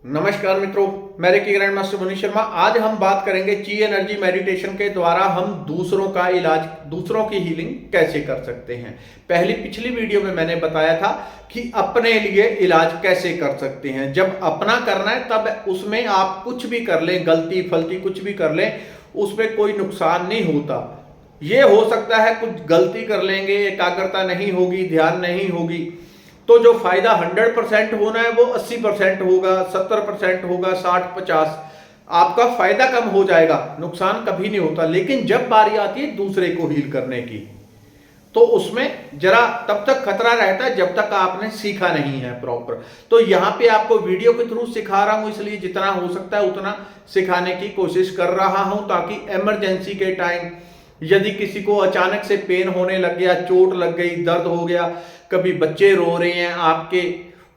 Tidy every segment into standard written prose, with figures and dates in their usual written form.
नमस्कार मित्रों, मैं reiki grand master Manish Sharma. आज हम बात करेंगे ची एनर्जी मेडिटेशन के द्वारा हम दूसरों का इलाज, दूसरों की हीलिंग कैसे कर सकते हैं। पिछली वीडियो में मैंने बताया था कि अपने लिए इलाज कैसे कर सकते हैं। जब अपना करना है तब उसमें आप कुछ भी कर लें, गलती फलती कुछ भी कर लें, उसमें कोई नुकसान नहीं होता। ये हो सकता है कुछ गलती कर लेंगे, एकाग्रता नहीं होगी, ध्यान नहीं होगी, तो जो फायदा 100% होना है वो 80% होगा, 70% होगा, 60-50, आपका फायदा कम हो जाएगा, नुकसान कभी नहीं होता। लेकिन जब बारी आती है दूसरे को हील करने की, तो उसमें जरा तब तक खतरा रहता है जब तक आपने सीखा नहीं है प्रॉपर। तो यहां पे आपको वीडियो के थ्रू सिखा रहा हूं, इसलिए जितना हो सकता है उतना सिखाने की कोशिश कर रहा हूं, ताकि इमरजेंसी के टाइम यदि किसी को अचानक से पेन होने लग गया, चोट लग गई, दर्द हो गया, कभी बच्चे रो रहे हैं आपके,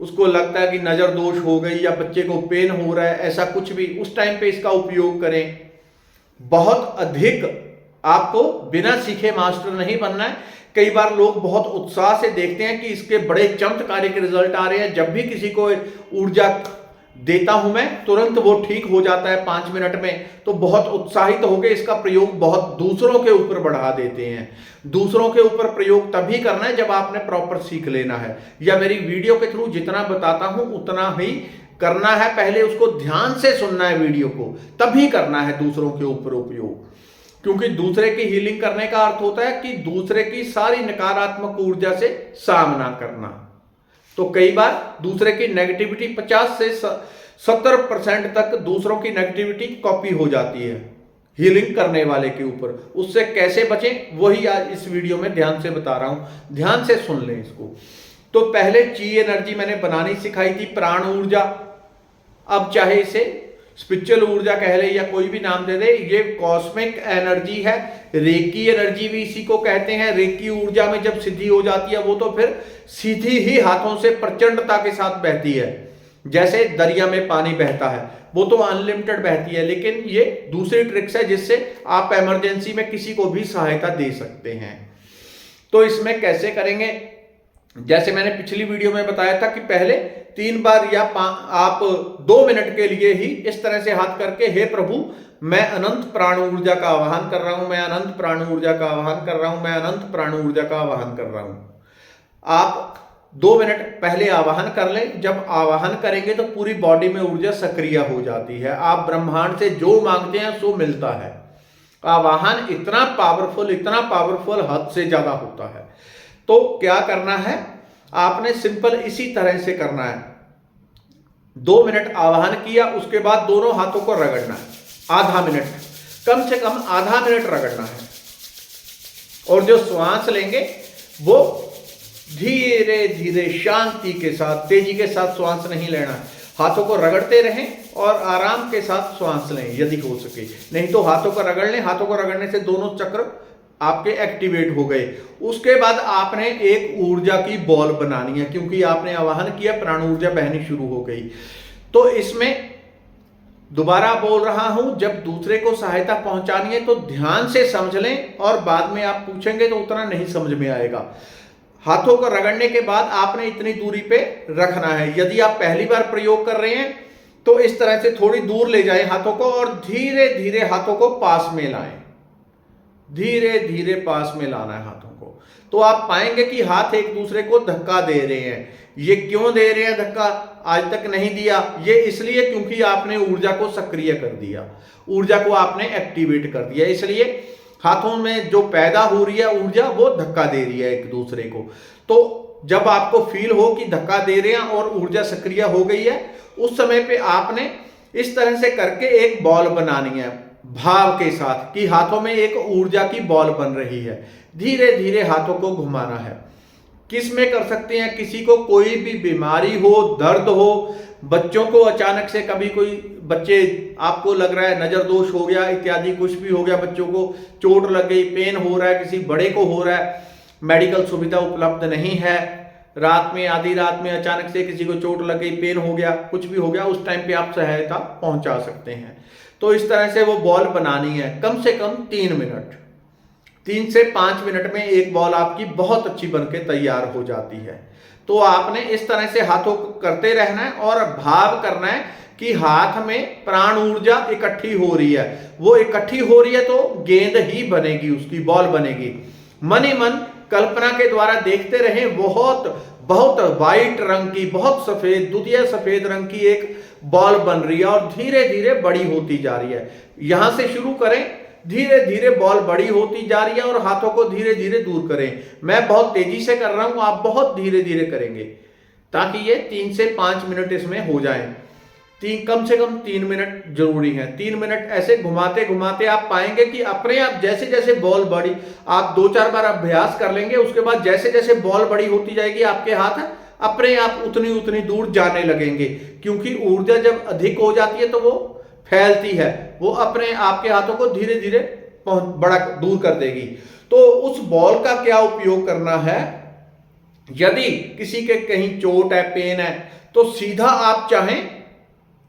उसको लगता है कि नजर दोष हो गई या बच्चे को पेन हो रहा है, ऐसा कुछ भी, उस टाइम पे इसका उपयोग करें। बहुत अधिक आपको बिना सीखे मास्टर नहीं बनना है। कई बार लोग बहुत उत्साह से देखते हैं कि इसके बड़े चमत्कारिक रिजल्ट आ रहे हैं। जब भी किसी को ऊर्जा देता हूं मैं, तुरंत वो ठीक हो जाता है 5 मिनट में, तो बहुत उत्साहित होकर इसका प्रयोग बहुत दूसरों के ऊपर बढ़ा देते हैं। दूसरों के ऊपर प्रयोग तभी करना है जब आपने प्रॉपर सीख लेना है, या मेरी वीडियो के थ्रू जितना बताता हूं उतना ही करना है। पहले उसको ध्यान से सुनना है वीडियो को, तभी करना है दूसरों के ऊपर उपयोग। क्योंकि दूसरे की हीलिंग करने का अर्थ होता है कि दूसरे की सारी नकारात्मक ऊर्जा से सामना करना। तो कई बार दूसरे की नेगेटिविटी 50 से 70% तक दूसरों की नेगेटिविटी कॉपी हो जाती है हीलिंग करने वाले के ऊपर। उससे कैसे बचें वही आज इस वीडियो में ध्यान से बता रहा हूं, ध्यान से सुन लें इसको। तो पहले ची एनर्जी मैंने बनानी सिखाई थी, प्राण ऊर्जा। अब चाहे इसे स्पिरिचुअल ऊर्जा कह ले या कोई भी नाम दे दे, ये कॉस्मिक एनर्जी है। रेकी एनर्जी भी इसी को कहते हैं। रेकी ऊर्जा में जब सिद्धि हो जाती है वो तो फिर सीधी ही हाथों से प्रचंडता के साथ बहती है, जैसे दरिया में पानी बहता है, वो तो अनलिमिटेड बहती है। लेकिन ये दूसरी ट्रिक्स है जिससे आप इमरजेंसी में किसी को भी सहायता दे सकते हैं। तो इसमें कैसे करेंगे, जैसे मैंने पिछली वीडियो में बताया था कि पहले 3 बार या आप 2 मिनट के लिए ही इस तरह से हाथ करके, हे प्रभु मैं अनंत प्राण ऊर्जा का आवाहन कर रहा हूं, मैं अनंत प्राण ऊर्जा का आवाहन कर रहा हूं, मैं अनंत प्राण ऊर्जा का आवाहन कर रहा हूं। आप 2 मिनट पहले आवाहन कर लें। जब आवाहन करेंगे तो पूरी बॉडी में ऊर्जा सक्रिय हो जाती है। आप ब्रह्मांड से जो मांगते हैं सो मिलता है। आवाहन इतना पावरफुल हद से ज्यादा होता है। तो क्या करना है, आपने सिंपल इसी तरह से करना है। 2 मिनट आवाहन किया, उसके बाद दोनों हाथों को रगड़ना है। आधा मिनट, कम से कम आधा मिनट रगड़ना है। और जो श्वास लेंगे वो धीरे धीरे शांति के साथ, तेजी के साथ श्वास नहीं लेना है। हाथों को रगड़ते रहें और आराम के साथ श्वास लें यदि हो सके, नहीं तो हाथों को रगड़ लें। हाथों को रगड़ने से दोनों चक्र आपके एक्टिवेट हो गए। उसके बाद आपने एक ऊर्जा की बॉल बनानी है, क्योंकि आपने आवाहन किया, प्राण ऊर्जा बहनी शुरू हो गई। तो इसमें दोबारा बोल रहा हूं, जब दूसरे को सहायता पहुंचानी है तो ध्यान से समझ लें, और बाद में आप पूछेंगे तो उतना नहीं समझ में आएगा। हाथों को रगड़ने के बाद आपने इतनी दूरी पे रखना है। यदि आप पहली बार प्रयोग कर रहे हैं तो इस तरह से थोड़ी दूर ले जाएं हाथों को, और धीरे धीरे हाथों को पास में लाएं। धीरे धीरे पास में लाना है हाथों को। तो आप पाएंगे कि हाथ एक दूसरे को धक्का दे रहे हैं। ये क्यों दे रहे हैं धक्का, आज तक नहीं दिया, ये इसलिए क्योंकि आपने ऊर्जा को सक्रिय कर दिया, ऊर्जा को आपने एक्टिवेट कर दिया। इसलिए हाथों में जो पैदा हो रही है ऊर्जा वो धक्का दे रही है एक दूसरे को। तो जब आपको फील हो कि धक्का दे रहे हैं और ऊर्जा सक्रिय हो गई है, उस समय पे आपने इस तरह से करके एक बॉल बनानी है, भाव के साथ, कि हाथों में एक ऊर्जा की बॉल बन रही है। धीरे धीरे हाथों को घुमाना है। किस में कर सकते हैं, किसी को कोई भी बीमारी हो, दर्द हो, बच्चों को अचानक से कभी कोई बच्चे आपको लग रहा है नजर दोष हो गया इत्यादि, कुछ भी हो गया, बच्चों को चोट लग गई, पेन हो रहा है, किसी बड़े को हो रहा है, मेडिकल सुविधा उपलब्ध नहीं है, रात में, आधी रात में अचानक से किसी को चोट लग गई, पेन हो गया, कुछ भी हो गया, उस टाइम पे आप सहायता पहुंचा सकते हैं। तो इस तरह से वो बॉल बनानी है, कम से कम 3 मिनट, 3 से 5 मिनट में एक बॉल आपकी बहुत अच्छी बनके तैयार हो जाती है। तो आपने इस तरह से हाथों को करते रहना है और भाव करना है कि हाथ में प्राण ऊर्जा इकट्ठी हो रही है, वो इकट्ठी हो रही है तो गेंद ही बनेगी, उसकी बॉल बनेगी। मन ही मन कल्पना के द्वारा देखते रहे, बहुत बहुत वाइट रंग की, बहुत सफेद, दुधिया सफेद रंग की एक बॉल बन रही है और धीरे धीरे बड़ी होती जा रही है। यहां से शुरू करें, धीरे धीरे बॉल बड़ी होती जा रही है और हाथों को धीरे धीरे दूर करें। मैं बहुत तेजी से कर रहा हूं, आप बहुत धीरे धीरे करेंगे ताकि ये 3 से 5 मिनट इसमें हो जाए। कम से कम 3 मिनट जरूरी है। 3 मिनट ऐसे घुमाते घुमाते आप पाएंगे कि अपने आप जैसे जैसे बॉल बड़ी, आप 2-4 बार अभ्यास कर लेंगे, उसके बाद जैसे जैसे बॉल बड़ी होती जाएगी आपके हाथ अपने आप उतनी उतनी दूर जाने लगेंगे, क्योंकि ऊर्जा जब अधिक हो जाती है तो वो फैलती है, वो अपने आपके हाथों को धीरे धीरे बड़ा दूर कर देगी। तो उस बॉल का क्या उपयोग करना है, यदि किसी के कहीं चोट है, पेन है, तो सीधा आप चाहें,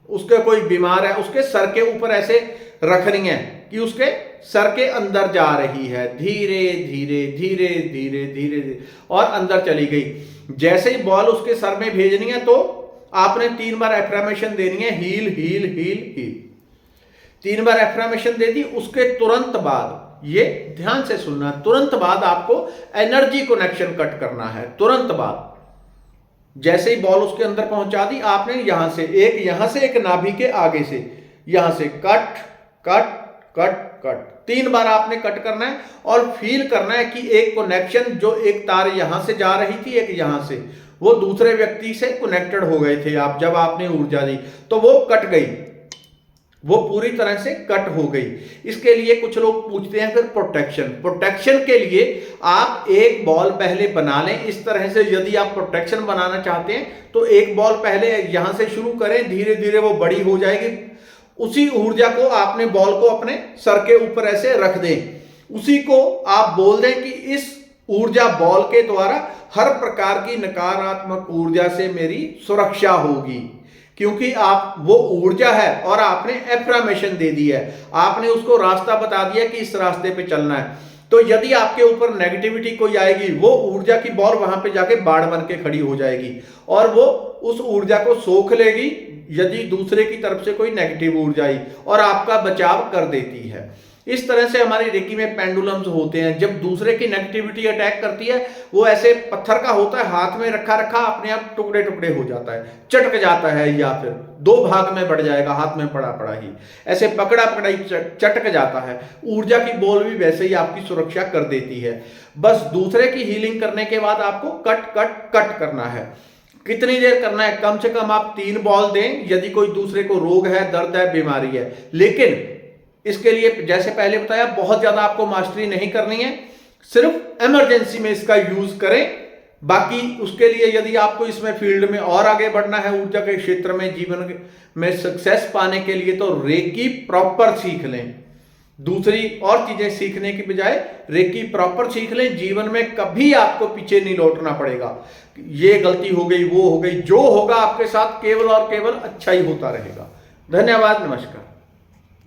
उसका कोई बीमार है, उसके सर के ऊपर ऐसे रखनी है कि उसके सर के अंदर जा रही है, धीरे धीरे धीरे धीरे धीरे धीरे और अंदर चली गई। जैसे ही बॉल उसके सर में भेजनी है तो आपने 3 बार एफर्मेशन देनी है, हील हील हील हील। 3 बार एफर्मेशन दे दी, उसके तुरंत बाद, ये ध्यान से सुनना, तुरंत बाद आपको एनर्जी कनेक्शन कट करना है। तुरंत बाद जैसे ही बॉल उसके अंदर पहुंचा दी आपने, यहां से एक नाभि के आगे से, यहां से कट कट कट कट 3 बार आपने कट करना है और फील करना है कि एक कनेक्शन, जो एक तार यहां से जा रही थी, एक यहां से, वो दूसरे व्यक्ति से कनेक्टेड हो गए थे। आप जब आपने ऊर्जा दी तो वो कट गई, वो पूरी तरह से कट हो गई। इसके लिए कुछ लोग पूछते हैं फिर प्रोटेक्शन के लिए आप एक बॉल पहले बना लें। इस तरह से यदि आप प्रोटेक्शन बनाना चाहते हैं तो एक बॉल पहले यहां से शुरू करें, धीरे धीरे वो बड़ी हो जाएगी। उसी ऊर्जा को आपने बॉल को अपने सर के ऊपर ऐसे रख दें, उसी को आप बोल दें कि इस ऊर्जा बॉल के द्वारा हर प्रकार की नकारात्मक ऊर्जा से मेरी सुरक्षा होगी, क्योंकि आप वो ऊर्जा है और आपने एफर्मेशन दे दी है, आपने उसको रास्ता बता दिया कि इस रास्ते पे चलना है। तो यदि आपके ऊपर नेगेटिविटी कोई आएगी, वो ऊर्जा की बॉल वहां पे जाके बाढ़ बन के खड़ी हो जाएगी और वो उस ऊर्जा को सोख लेगी यदि दूसरे की तरफ से कोई नेगेटिव ऊर्जा आई, और आपका बचाव कर देती है। इस तरह से हमारी रेकी में पेंडुलम्स होते हैं। जब दूसरे की नेगेटिविटी अटैक करती है, वो ऐसे पत्थर का होता है, हाथ में रखा रखा अपने आप टुकड़े टुकड़े हो जाता है, चटक जाता है, या फिर 2 भाग में बढ़ जाएगा, हाथ में पड़ा पड़ा ही ऐसे पकड़ा पकड़ा ही चटक जाता है। ऊर्जा की बॉल भी वैसे ही आपकी सुरक्षा कर देती है। बस दूसरे की हीलिंग करने के बाद आपको कट कट कट करना है। कितनी देर करना है? कम से कम आप 3 बॉल दें यदि कोई दूसरे को रोग है, दर्द है, बीमारी है। लेकिन इसके लिए जैसे पहले बताया, बहुत ज्यादा आपको मास्टरी नहीं करनी है, सिर्फ इमरजेंसी में इसका यूज करें। बाकी उसके लिए यदि आपको इसमें फील्ड में और आगे बढ़ना है, ऊर्जा के क्षेत्र में जीवन में सक्सेस पाने के लिए, तो रेकी प्रॉपर सीख लें। दूसरी और चीजें सीखने की बजाय रेकी प्रॉपर सीख लें। जीवन में कभी आपको पीछे नहीं लौटना पड़ेगा, ये गलती हो गई, वो हो गई, जो होगा आपके साथ केवल और केवल अच्छा ही होता रहेगा। धन्यवाद, नमस्कार।